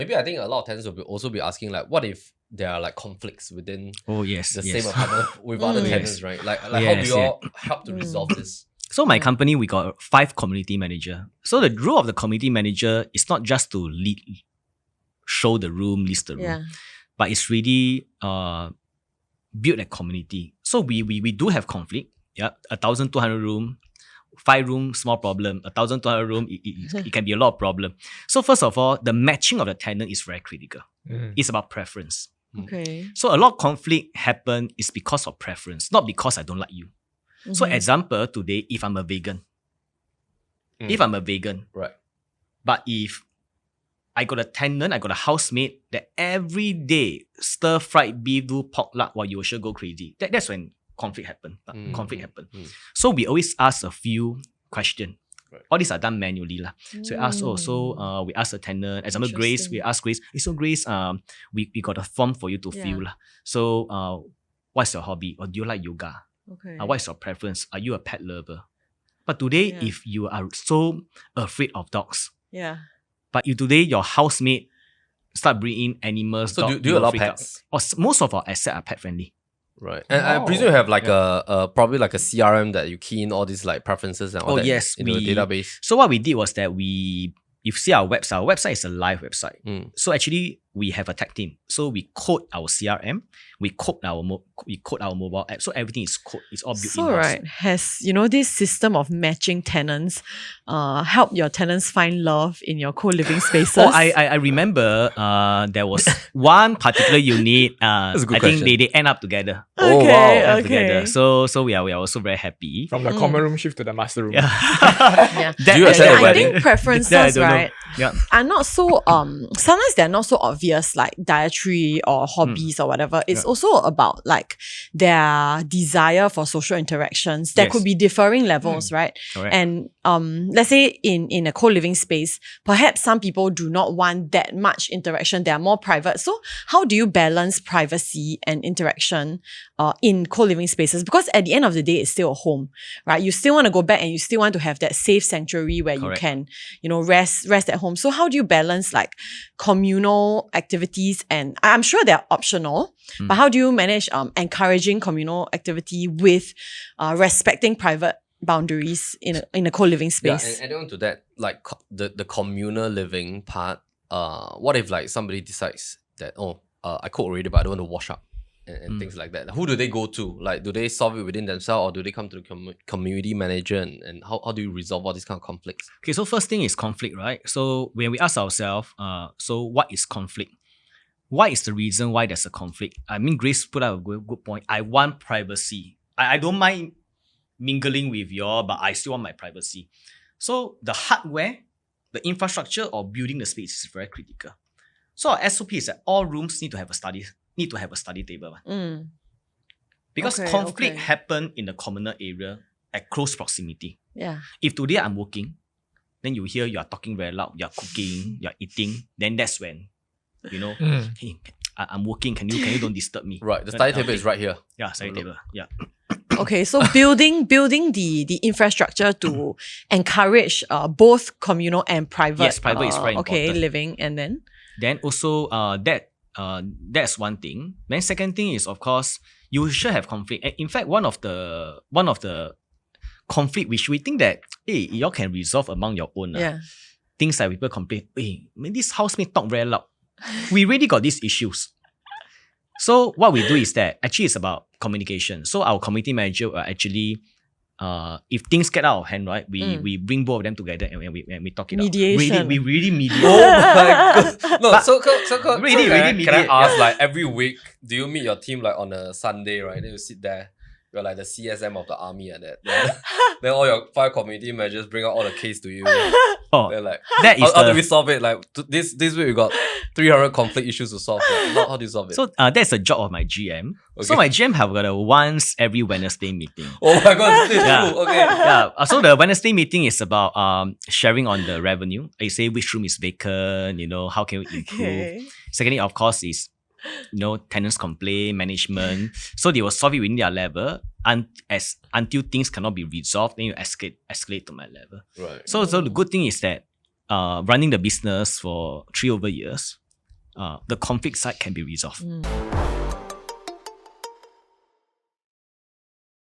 maybe I think a lot of tenants will also be asking like, what if there are like conflicts within the same apartment with other tenants, right? Like how do you all help to resolve this? So my company, we got 5 community manager. So the role of the community manager is not just to show the room, list the room, but it's really build a community. So we do have conflict. Yeah, 1,200 room, 5 room, small problem. 1,200 room, it can be a lot of problem. So first of all, the matching of the tenant is very critical. It's about preference. Okay. So a lot of conflict happen is because of preference, not because I don't like you. So example, today, if I'm a vegan, right, but if I got a tenant, I got a housemate that every day stir-fried beef, do pork lard, while you will sure go crazy. That's when conflict happen. So we always ask a few questions. Right. All these are done manually. So we ask the tenant, example Grace, we ask Grace, so Grace, we got a form for you to fill. So what's your hobby? Or do you like yoga? Okay. What's your preference? Are you a pet lover? But today, if you are so afraid of dogs, but today your housemate start bringing animals, so do you allow pets? Most of our assets are pet friendly. Right. And I presume you have like probably like a CRM that you key in all these like preferences and all that into the database. So what we did was that if you see our website is a live website. So actually we have a tech team. So we code our CRM, we code our mobile app. So everything is code. It's all built in. So right, has this system of matching tenants help your tenants find love in your co-living spaces? I remember there was one particular unit. I think they end up together. Okay. Together. So we are also very happy. From the common room shift to the master room. I think preferences, right, are not so sometimes they're not so obvious, like dietary or hobbies or whatever. It's also about like their desire for social interactions. There could be differing levels, right? Correct. And let's say in a co-living space, perhaps some people do not want that much interaction. They are more private. So how do you balance privacy and interaction in co-living spaces? Because at the end of the day, it's still a home, right? You still want to go back and you still want to have that safe sanctuary where you can, rest at home. So how do you balance like communal activities? And I'm sure they're optional, but how do you manage encouraging communal activity with respecting private boundaries in a co-living space? Yeah, and adding on to that, like the communal living part, what if like somebody decides that, I cook already, but I don't want to wash up and things like that. Who do they go to? Like, do they solve it within themselves, or do they come to the community manager? And how do you resolve all these kind of conflicts? Okay, so first thing is conflict, right? So when we ask ourselves, so what is conflict? What is the reason why there's a conflict? I mean, Grace put out a good point. I want privacy. I don't mind mingling with y'all, but I still want my privacy. So the hardware, the infrastructure, or building the space is very critical. So our SOP is that all rooms need to have a study table. Because conflict happen in the communal area at close proximity. Yeah. If today I'm working, then you hear you are talking very loud, you are cooking, you are eating, then that's when, hey, I'm working, can you don't disturb me? Right, the study table is right here. Yeah, study table. Yeah. Okay, so building the infrastructure to encourage both communal and private. Yes, private is very important. Living, and then also that's one thing. Then second thing is, of course, you should have conflict. In fact, one of the conflict which we think that y'all can resolve among your own. Things like people complain, this housemate talk very loud. We really got these issues. So what we do is that actually it's about communication. So our community manager will actually, if things get out of hand, right, we bring both of them together and we talk it mediation. out. We really mediate. Oh my god! No, so really mediate. Can I ask, like, every week, do you meet your team like on a Sunday, right? Then you sit there. You're like the CSM of the army and that. Then all your 5 community managers bring out all the case to you. They're like, how do we solve it? Like this week we got 300 conflict issues to solve. Like, how do you solve it? So that's the job of my GM. Okay. So my GM have got a once every Wednesday meeting. Oh my god, this is true. Okay. Yeah. So the Wednesday meeting is about sharing on the revenue. I say which room is vacant, how can we improve. Okay. Secondly, of course, is tenants complain, management. So they will solve it within their level until things cannot be resolved, then you escalate to my level. Right. So the good thing is that running the business for 3 over years, the conflict side can be resolved.